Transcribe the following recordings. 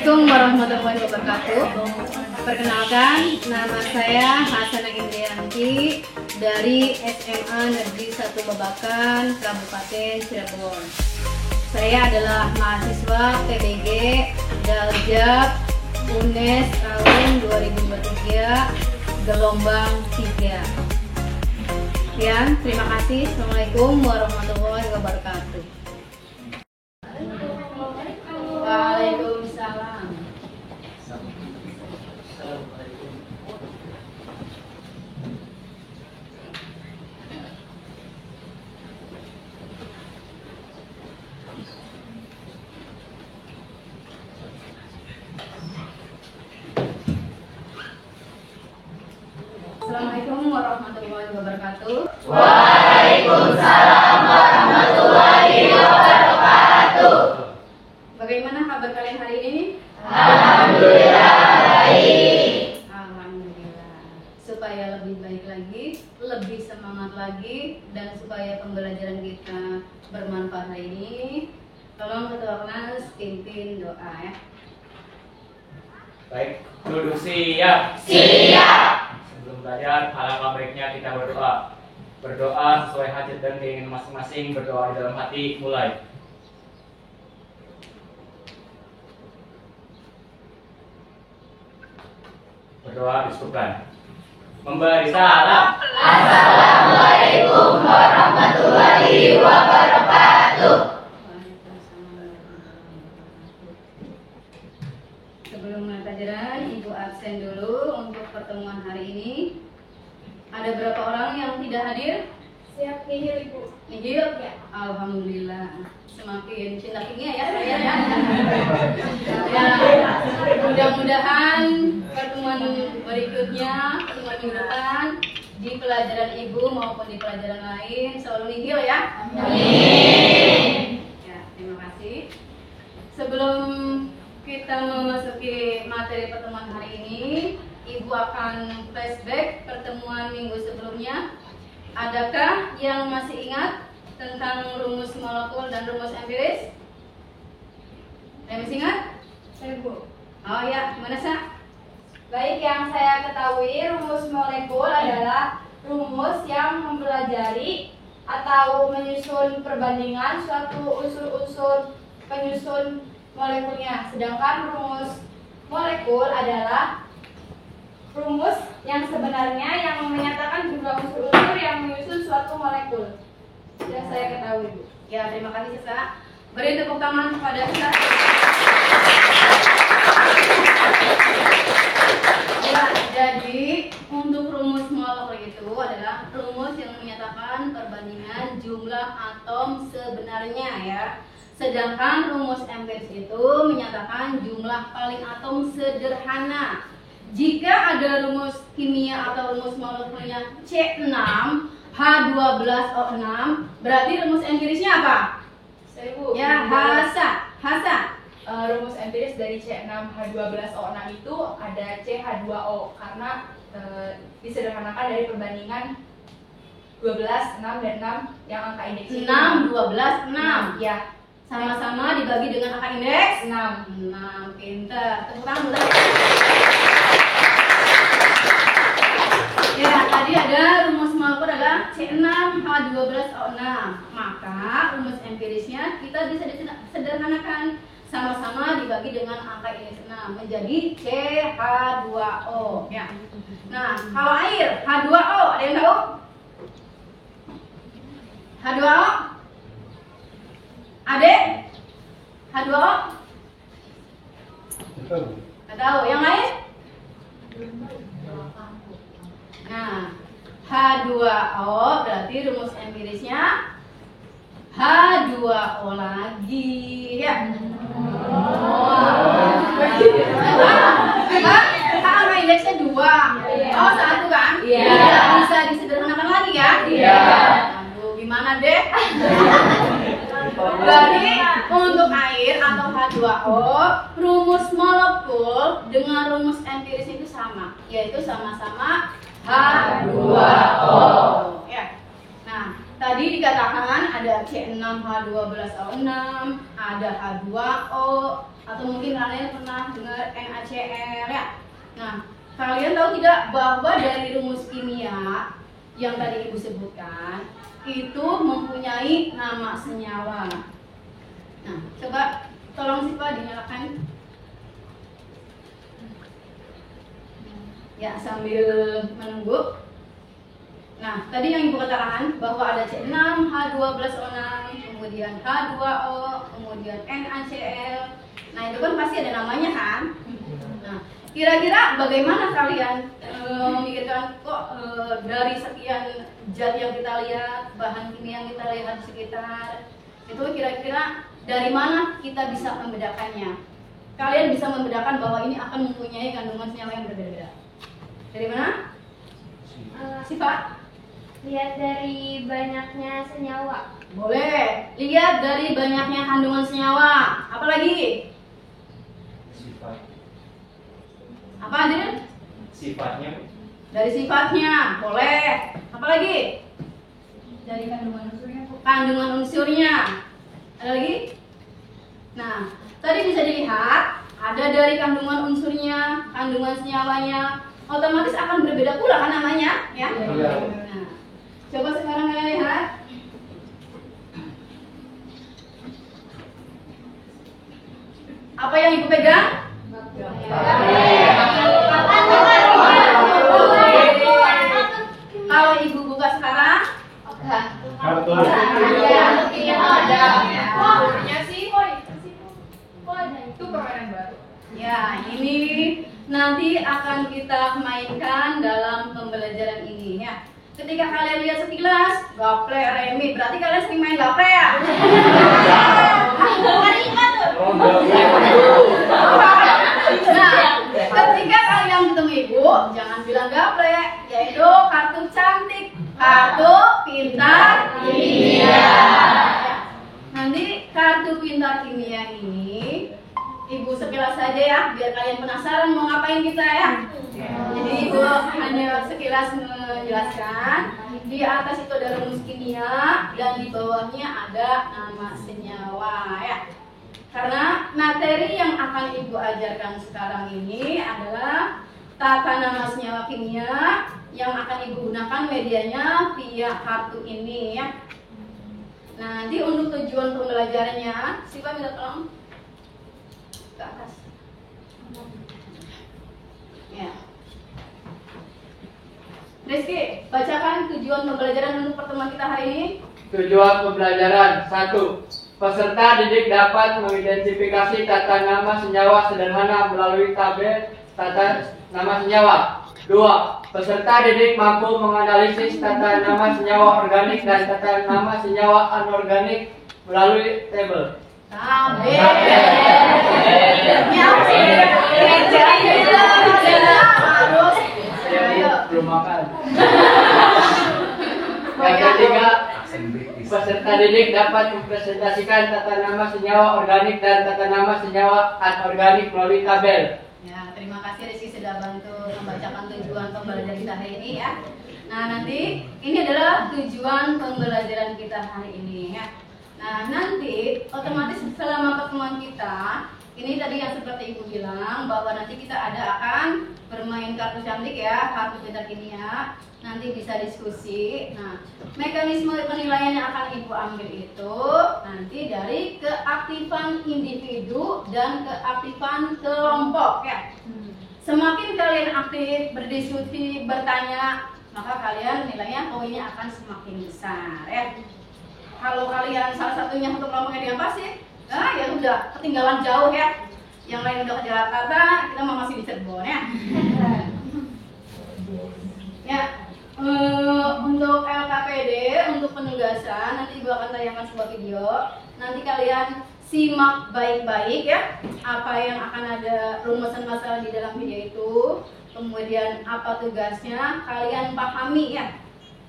Assalamualaikum warahmatullahi wabarakatuh. Perkenalkan, nama saya Hasanah Indrianti dari SMA Negeri 1 Babakan, Kabupaten Cirebon. Saya adalah mahasiswa PBG Daljab UNES tahun 2023 gelombang 3. Sekian, terima kasih. Assalamualaikum warahmatullahi wabarakatuh. Waalaikumsalam. Assalamualaikum warahmatullahi wabarakatuh. Waalaikumsalam warahmatullahi wabarakatuh. Bagaimana kabar kalian hari ini? Alhamdulillah baik. Alhamdulillah. Supaya lebih baik lagi, lebih semangat lagi, dan supaya pembelajaran kita bermanfaat hari ini, tolong ketua kelas pimpin doa ya. Baik, duduk siap. Siap. Sebelum belajar, alangkah baiknya kita berdoa. Berdoa sesuai hajat dan keinginan masing-masing. Berdoa di dalam hati. Mulai. Berdoa disebutkan. Memberi salam. Assalamualaikum warahmatullahi wabarakatuh. Sebelum mulai pelajaran, Ibu absen dulu untuk pertemuan hari ini. Ada berapa orang yang tidak hadir? Siap nihil Ibu. Nihil? Ya. Alhamdulillah. Semakin cinta kimia ya saya ya. Ya, mudah-mudahan pertemuan berikutnya, pertemuan minggu depan di pelajaran Ibu maupun di pelajaran lain selalu nihil ya. Amin. Ya, terima kasih. Sebelum kita memasuki materi pertemuan hari ini, Ibu akan flashback pertemuan minggu sebelumnya. Adakah yang masih ingat tentang rumus molekul dan rumus empiris? Yang masih ingat? Saya Bu. Oh ya, gimana Sa? Baik, yang saya ketahui rumus molekul adalah rumus yang mempelajari atau menyusun perbandingan suatu unsur-unsur penyusun molekulnya. Sedangkan rumus molekul adalah rumus yang sebenarnya yang menyatakan jumlah unsur-unsur yang menyusun suatu molekul. Yang saya ketahui, Bu. Ya, terima kasih Sa. Beri tepuk tangan kepada Sa. Ya, jadi untuk rumus molekul itu adalah rumus yang menyatakan perbandingan jumlah atom sebenarnya ya. Sedangkan rumus empiris itu menyatakan jumlah paling atom sederhana. Jika ada rumus kimia atau rumus molekulnya C6 H12O6, berarti rumus empirisnya apa? Saya Bu. Ya, Hasa. Rumus empiris dari C6H12O6 itu ada CH2O karena disederhanakan dari perbandingan 12, 6, dan 6 yang angka indeksnya 6, 12, 6. Ya, Sama-sama dibagi dengan angka indeks 6. 6, pinter. Tepuk tangan dulu. Ya, tadi ada rumus molekul adalah C6H12O6. Maka rumus empirisnya kita bisa disederhanakan, sama-sama dibagi dengan angka indeks 6 menjadi CH2O ya. Nah, kalau air H2O ada yang tahu? H2O? Adek? H2O? Nggak tahu. Yang lain? Nah, H2O berarti rumus empirisnya H2O lagi ya. Angka indeksnya 2. Oh, 1 kan? Iya. Bisa disederhanakan lagi ya? Iya. Aduh, gimana deh? Berarti untuk air atau H2O, rumus molekul dengan rumus empiris itu sama, yaitu sama-sama H2O. Ya. Nah, tadi dikatakan ada C6H12O6, ada H2O, atau mungkin kalian pernah dengar NaCl ya. Nah, kalian tahu tidak bahwa dari rumus kimia yang tadi Ibu sebutkan itu mempunyai nama senyawa. Nah, coba tolong Siva dinyalakan. Ya, sambil menunggu. Nah, tadi yang Ibu katakan bahwa ada C6H12O6, kemudian H2O, kemudian NaCl. Nah, itu kan pasti ada namanya kan? Nah, kira-kira bagaimana kalian memikirkan kok dari sekian zat yang kita lihat, bahan kimia yang kita lihat di sekitar, itu kira-kira dari mana kita bisa membedakannya? Kalian bisa membedakan bahwa ini akan mempunyai kandungan senyawa yang berbeda-beda. Dari mana? Sifat? Lihat dari banyaknya senyawa. Boleh. Lihat dari banyaknya kandungan senyawa. Apa lagi? Sifat. Apa Adil? Sifatnya. Dari sifatnya. Boleh. Apa lagi? Dari kandungan unsurnya. Kandungan unsurnya. Ada lagi? Nah, tadi bisa dilihat ada dari kandungan unsurnya, kandungan senyawanya, otomatis akan berbeda pula kan namanya, ya? Iya. Nah, coba sekarang kalian lihat. Apa yang Ibu pegang? Kalau Ibu buka sekarang, Kartu. Itu permainan baru. ya ini nanti akan kita mainkan dalam pembelajaran ini ya. Ketika kalian lihat sekilas gaple remi, berarti kalian sering main gaple ya? Nah, ketika kalian ketemu Ibu, jangan bilang gaple, yaitu kartu cantik, kartu pintar kimia. Nanti kartu pintar kimia ini Ibu sekilas saja ya, biar kalian penasaran mau ngapain kita ya. Jadi Ibu hanya sekilas menjelaskan. Di atas itu ada rumus kimia dan di bawahnya ada nama senyawa ya. Karena materi yang akan Ibu ajarkan sekarang ini adalah tata nama senyawa kimia yang akan Ibu gunakan medianya via kartu ini ya. Nah, nanti untuk tujuan pembelajarannya, Siva minta tolong ke atas. Ya. Rizky, bacakan tujuan pembelajaran untuk pertemuan kita hari ini. Tujuan pembelajaran 1. Peserta didik dapat mengidentifikasi tata nama senyawa sederhana melalui tabel tata nama senyawa. 2. Peserta didik mampu menganalisis tata nama senyawa organik dan tata nama senyawa anorganik melalui tabel. Tabel. Harus. Ayo. Belum makan. Yang ketiga, peserta didik dapat mempresentasikan tata nama senyawa organik dan tata nama senyawa anorganik melalui tabel. Ya, terima kasih Rizky sudah bantu membacakan tujuan pembelajaran kita hari ini ya. Nah, nanti ini adalah tujuan pembelajaran kita hari ini ya. Nah, nanti otomatis selama pertemuan kita, ini tadi yang seperti Ibu bilang bahwa nanti kita akan bermain kartu cantik ya, kartu pintar kimia. Nanti bisa diskusi. Nah, mekanisme penilaian yang akan Ibu ambil itu nanti dari keaktifan individu dan keaktifan kelompok ya. Semakin kalian aktif, berdiskusi, bertanya, maka kalian nilainya poinnya akan semakin besar ya. Kalau kalian salah satunya untuk kelompoknya diapasin, ya udah ketinggalan jauh ya. Yang lain udah ke Jakarta, kita masih di Cirebon ya. Ya. Untuk LKPD, untuk penugasan, nanti Ibu akan tayangkan sebuah video. Nanti kalian simak baik-baik ya, apa yang akan ada rumusan masalah di dalam video itu. Kemudian apa tugasnya, kalian pahami ya.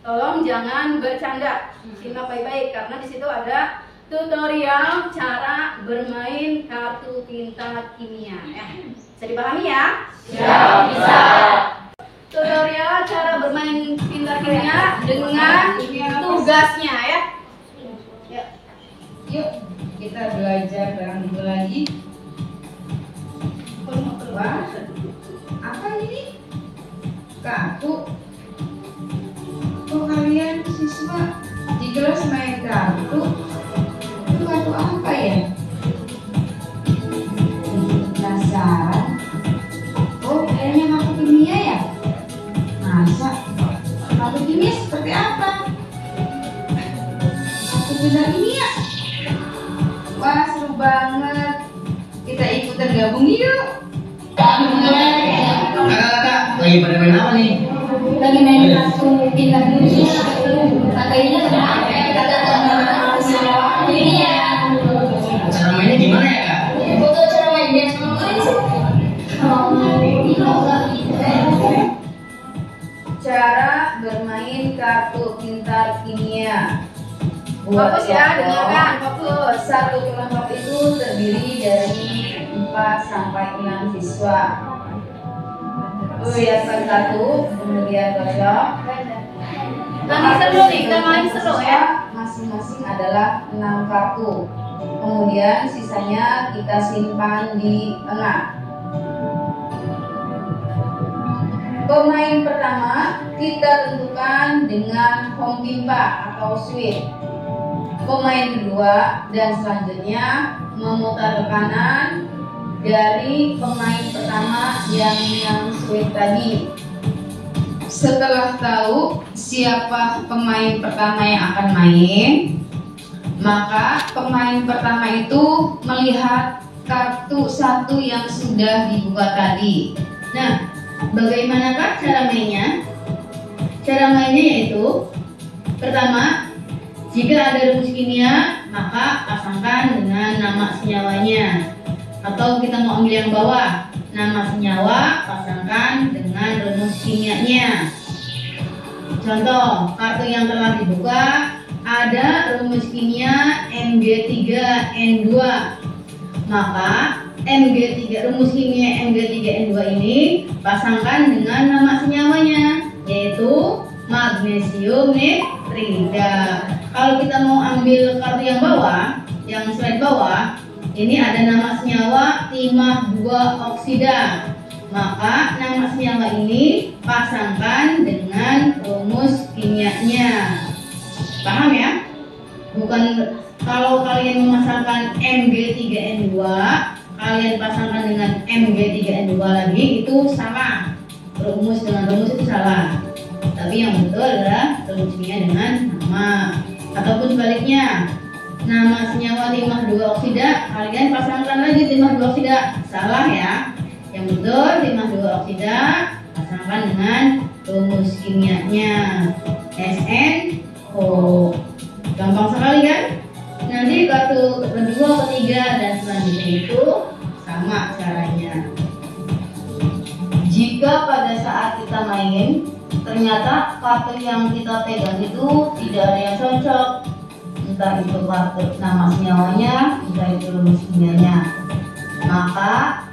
Tolong jangan bercanda, simak baik-baik karena di situ ada tutorial cara bermain kartu pintar kimia ya. Bisa dipahami ya? Siap, bisa. Tutorial cara bermain pintar kimia dengan tugasnya ya. Yuk, kita belajar bareng ibu lagi. Wah, apa ini? Kartu. Oh, kalian siswa di kelas main kartu. Itu kartu apa ya? Penasaran? Oh, kayaknya kartu kimia ya? Masa? Kartu kimia seperti apa? Kartu benda kimia? Wah, seru banget. Kita ikutan gabung yuk. Kakak, lagi pada main apa nih? Lagi main kartu pintar kimia. Katanya kata teman kimia. Cara mainnya gimana ya kak? Foto cara mainnya. Cara bermain kartu pintar kimia. Fokus ya, dengarkan, fokus. Satu kelompok itu terdiri dari 4 sampai 6 siswa. Siapkan kartu, kemudian kosong. Nanti seru nih, kita main seru ya. Masing-masing adalah 6 kartu. Kemudian sisanya kita simpan di tengah. Pemain pertama kita tentukan dengan home pimpa atau switch. Pemain kedua dan selanjutnya memutar ke kanan dari pemain pertama yang switch tadi. Setelah tahu siapa pemain pertama yang akan main, maka pemain pertama itu melihat kartu satu yang sudah dibuka tadi. Nah, bagaimanakah cara mainnya? Cara mainnya yaitu pertama, jika ada rumus kimia, maka pasangkan dengan nama senyawanya. Atau kita mau ambil yang bawah, nama senyawa pasangkan dengan rumus kimianya. Contoh, kartu yang telah dibuka ada rumus kimia Mg3N2. Maka rumus kimia Mg3N2 ini pasangkan dengan nama senyawanya, yaitu magnesium nitrida. Kalau kita mau ambil kartu yang bawah, yang slide bawah, ini ada nama senyawa timah 2 oksida. Maka nama senyawa ini pasangkan dengan rumus kimianya. Paham ya? Bukan kalau kalian memasangkan Mg3N2, kalian pasangkan dengan Mg3N2 lagi, itu salah. Rumus dengan rumus itu salah. Tapi yang betul adalah rumus kimia dengan nama. Ataupun sebaliknya, nama senyawa timah 2 oksida, kalian pasangkan lagi timah 2 oksida. Salah ya. Yang betul timah 2 oksida pasangkan dengan rumus kimianya SNO. Gampang sekali kan? Nanti kartu kedua, ketiga, dan selanjutnya itu sama caranya. Jika pada saat kita main ternyata kartu yang kita pegang itu tidak ada yang cocok, entah itu kartu nama senyawanya, entah itu rumus kimianya, maka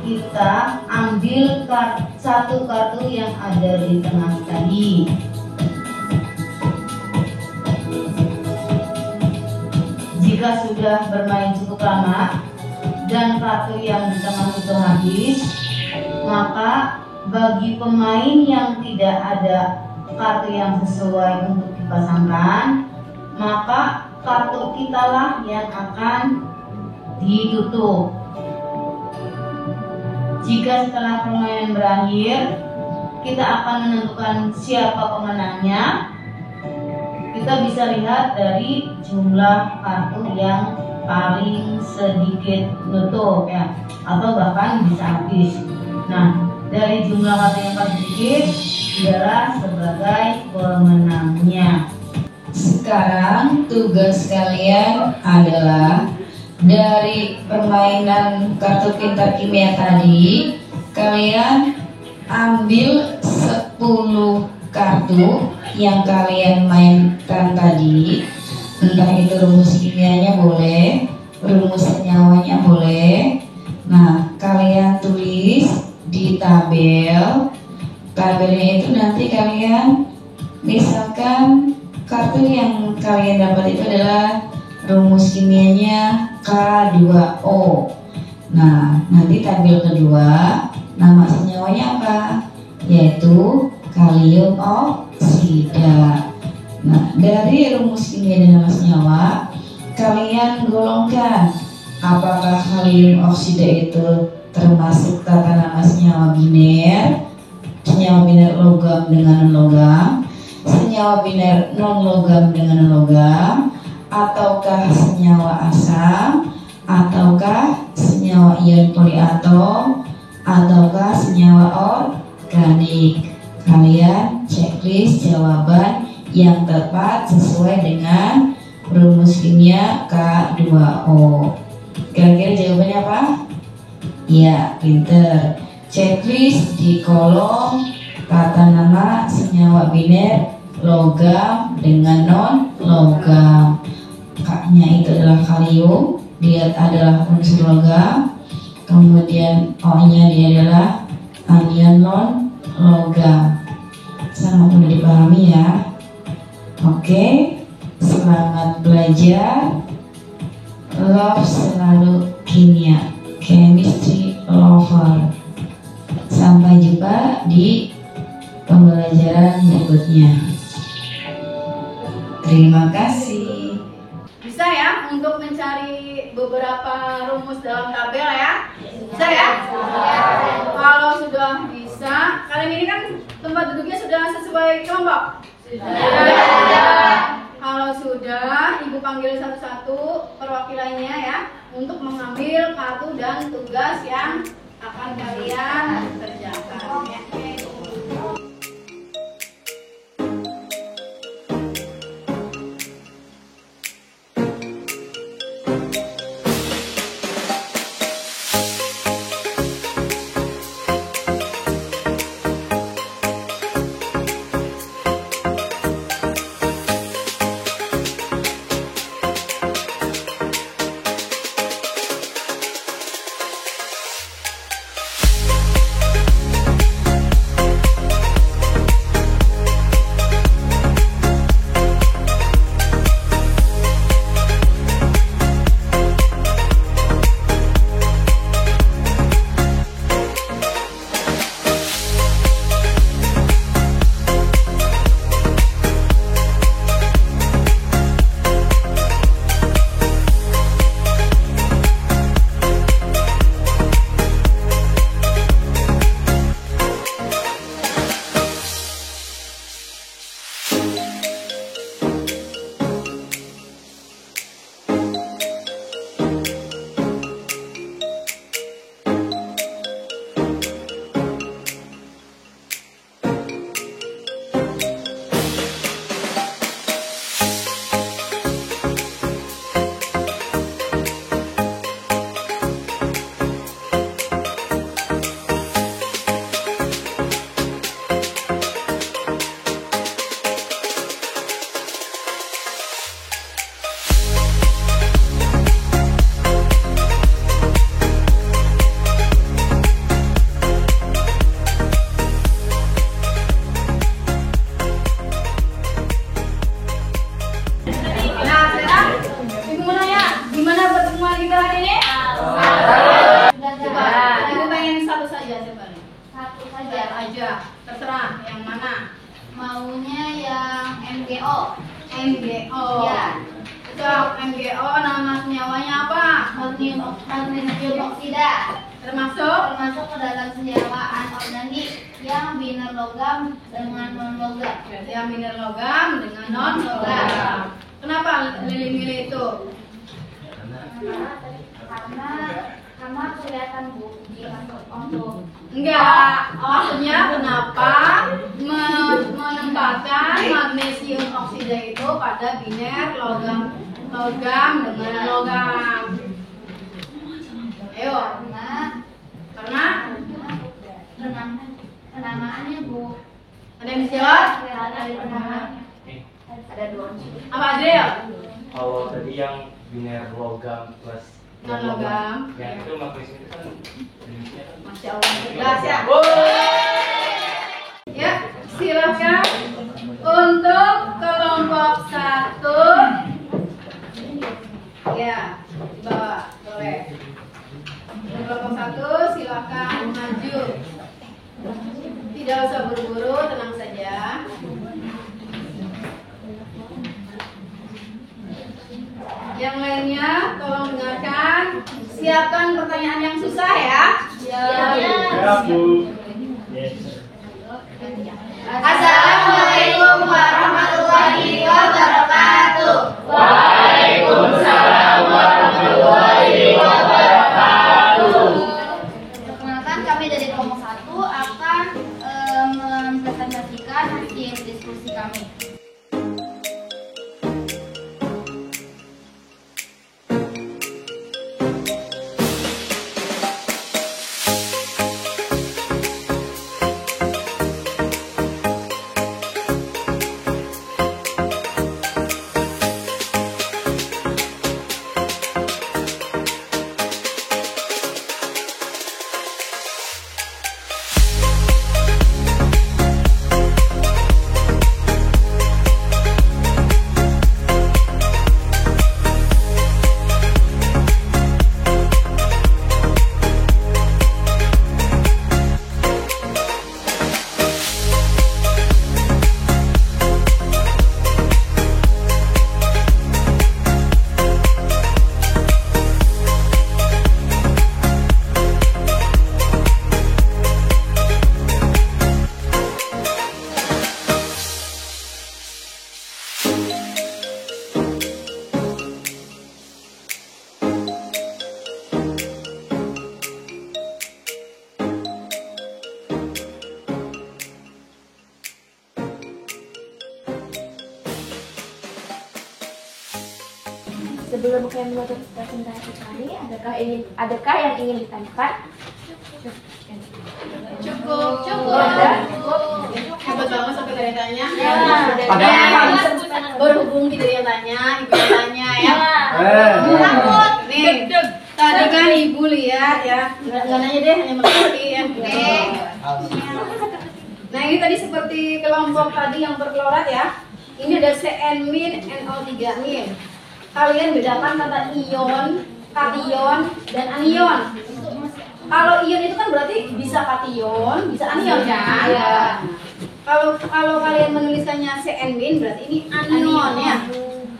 kita ambil satu kartu yang ada di tengah tadi. Jika sudah bermain cukup lama dan kartu yang di tengah itu habis, maka bagi pemain yang tidak ada kartu yang sesuai untuk dipasangkan, maka kartu kita lah yang akan ditutup. Jika setelah permainan berakhir, kita akan menentukan siapa pemenangnya. Kita bisa lihat dari jumlah kartu yang paling sedikit nutup ya, atau bahkan bisa habis. Nah, dari jumlah kartu yang paling sedikit adalah sebagai pemenangnya. Sekarang tugas kalian adalah dari permainan kartu pintar kimia tadi, kalian ambil 10 kartu yang kalian mainkan tadi. Entah itu rumus kimianya boleh, rumus senyawanya boleh. Nah, kalian tulis di tabel tabelnya itu nanti kalian misalkan kartu yang kalian dapat itu adalah rumus kimianya K2O. Nah, nanti tabel kedua nama senyawanya apa? Yaitu kalium oksida. Nah, dari rumus kimia dan nama senyawa kalian golongkan apakah kalium oksida itu termasuk tata nama senyawa biner, senyawa biner logam dengan non-logam, senyawa biner non-logam dengan non-logam, ataukah senyawa asam, ataukah senyawa ion poliatom, ataukah senyawa organik. Kalian checklist jawaban yang tepat sesuai dengan rumus kimia K2O. Kira-kira jawabannya apa? Ya, pinter. Checklist di kolom tata nama senyawa biner logam dengan non-logam. K-nya itu adalah kalium, dia adalah unsur logam. Kemudian O-nya dia adalah anion non-logam. Sangat mudah dipahami ya. Oke, semangat belajar. Love selalu kimia, chemistry lover. Sampai jumpa di pembelajaran berikutnya. Terima kasih. Bisa ya untuk mencari beberapa rumus dalam tabel ya? Bisa ya? Kalau sudah bisa, kalian ini kan tempat duduknya sudah sesuai kelompok? Sudah. Kalau sudah, Ibu panggil satu-satu perwakilannya ya untuk mengambil kartu dan tugas yang akan kalian kerjakan. Ya. Terserah yang mana. Maunya yang MgO. MgO. Ya. Cok, MgO nama senyawanya apa? Magnesium oksida. Termasuk Termasuk ke dalam senyawa anorganik yang biner logam dengan non logam. berarti yang biner logam dengan non logam. Kenapa Lili milih itu? Karena kelihatan Bu di untuk Enggak, maksudnya kenapa menempatkan magnesium oksida itu pada biner logam dengan logam. Ayo, karena penamaannya Bu. ada yang bisa jawab? Ada penamaannya. Ada dua. Apa Adriel? Kalau tadi yang biner logam plus Non logam. yang itu magnesium itu kan jenisnya kan Masya Allah, jelas ya. Ya, silakan untuk kelompok 1. Ya, dibawa, boleh. Untuk kelompok 1 silakan maju. Tidak usah buru-buru, tenang saja. Yang lainnya tolong dengarkan. Siapkan pertanyaan yang susah ya. Ya, Bu. Assalamualaikum warahmatullahi wabarakatuh. Waalaikumsalam warahmatullahi wabarakatuh. Perkenalkan, kami dari kelompok 1 akan mempresentasikan hasil diskusi kami. Sebelum kalian menutup presentasi kami, adakah yang ingin ditanyakan? Cukup. Hebat banget sampai dari tanya. Berhubung tidak yang tanya, ibu yang tanya ya. Takut. Nih, tadi kan ibu lihat ya. Nggak nanya deh, hanya mengerti ya. Nah ini tadi seperti kelompok tadi yang berklorat ya. Ini ada CN-, NO3-. Kalian bedakan kata ion, kation, dan anion. Kalau ion itu kan berarti bisa kation, bisa anion kan? Ya. Kalau kalian menuliskannya CN- berarti ini anion ya.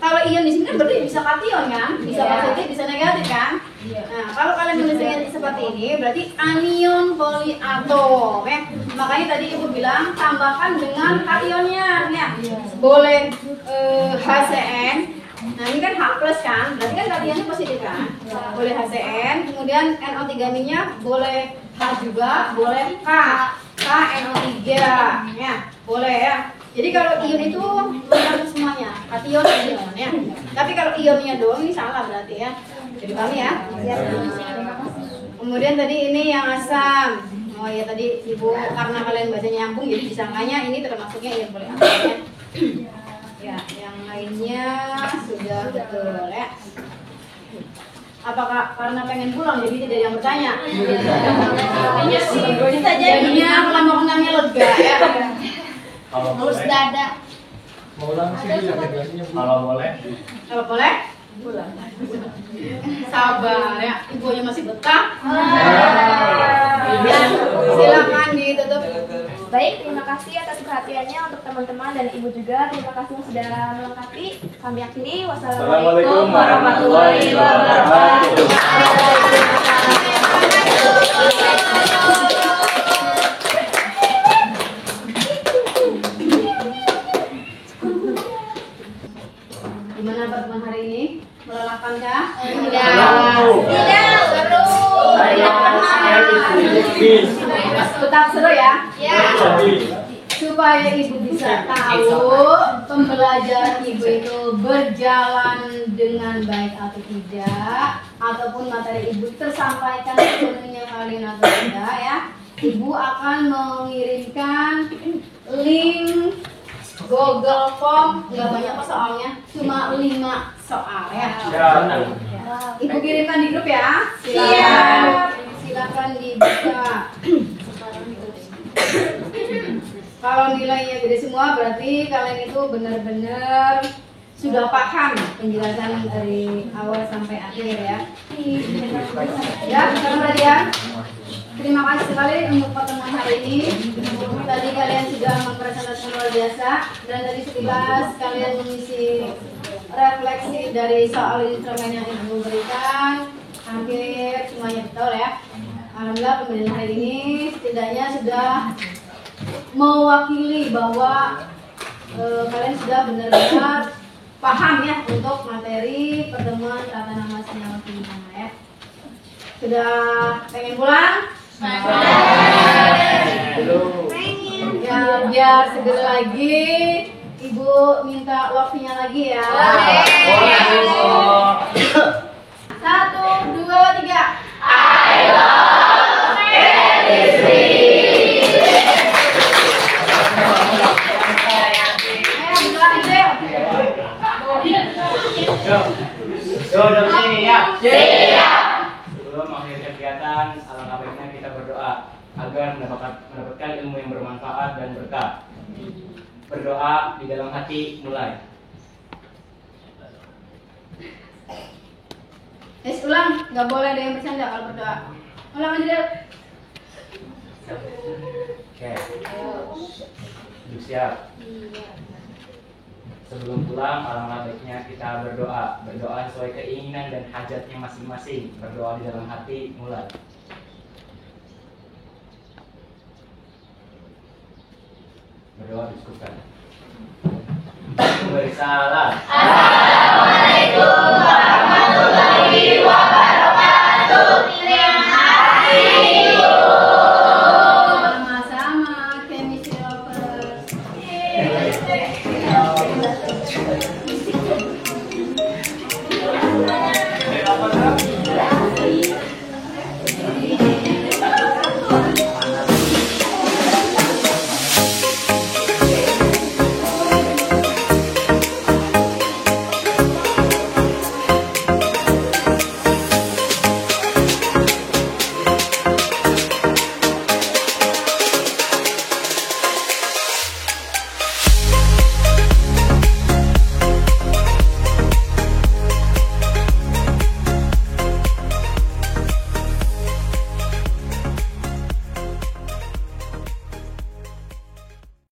Kalau ion di sini kan berarti bisa kation kan? Bisa positif, bisa negatif kan? Nah, kalau kalian menuliskannya seperti ini berarti anion poliatom ya. Makanya tadi ibu bilang tambahkan dengan kationnya ya. Boleh HCN. Nah ini kan H plus kan, berarti kan kationnya positif kan? Boleh HCN, kemudian NO3-nya boleh H juga, boleh K NO3 ya, boleh ya. Jadi kalau ion itu benar semuanya, kation, anion ya. Tapi kalau ionnya doang ini salah berarti ya. Jadi paham ya? Kemudian tadi ini yang asam. Oh ya tadi ibu karena kalian baca nyambung jadi disangkanya ini termasuknya ion poliatom ya. Ya, yang lainnya sudah betul ya. Apakah karena pengen pulang jadi tidak ada yang bertanya? Bisa jadinya lama-lamanya lega ya. Mulus dada. Kalau boleh. Kalau boleh? Pulang. Sabar ya, ibunya masih betah. Ya, silakan ditutup. Baik, terima kasih atas perhatiannya untuk teman-teman dan ibu juga. Terima kasih yang sudah melengkapi. Kami akhiri. Wassalamualaikum warahmatullahi wabarakatuh. Gimana pertemuan hari ini? Melelahkan kah? Tidak. Seru. Tetap seru ya? Ya. Supaya ibu bisa tahu pembelajaran ibu itu berjalan dengan baik atau tidak, ataupun materi ibu tersampaikan sepenuhnya kalian atau tidak ya. Ibu akan mengirimkan link Google Form, nggak banyak kok soalnya, cuma 5 soal ya. Ibu kirimkan di grup ya. Silakan dibuka. Kalau nilainya gede semua berarti kalian itu benar-benar sudah paham penjelasan dari awal sampai akhir ya. Ya, perhatian. Terima kasih sekali untuk pertemuan hari ini. Tadi kalian sudah mempresentasikan luar biasa dan dari sekilas kalian mengisi refleksi dari soal instrumen yang Ibu berikan. Hampir semuanya betul ya. Alhamdulillah pembelajaran hari ini setidaknya sudah mewakili bahwa kalian sudah benar-benar paham ya untuk materi pertemuan tata nama senyawa kimia ya. Sudah pengen pulang? Ya, biar segera lagi Ibu minta waktunya lagi ya. 1, 2, 3. I love chemistry. Duduk sini ya. Siap. Sebelum mengakhiri kegiatan, alangkah baiknya kita berdoa agar mendapatkan ilmu yang bermanfaat dan berkah. Berdoa di dalam hati mulai. Ulang, nggak boleh ada yang bercanda kalau berdoa. Ulang aja deh. Oke. Duduk siap. Sebelum pulang, alangkah baiknya kita berdoa. Berdoa sesuai keinginan dan hajatnya masing-masing. Berdoa di dalam hati mulai. Berdoa disebutkan. Beri salam. Assalamualaikum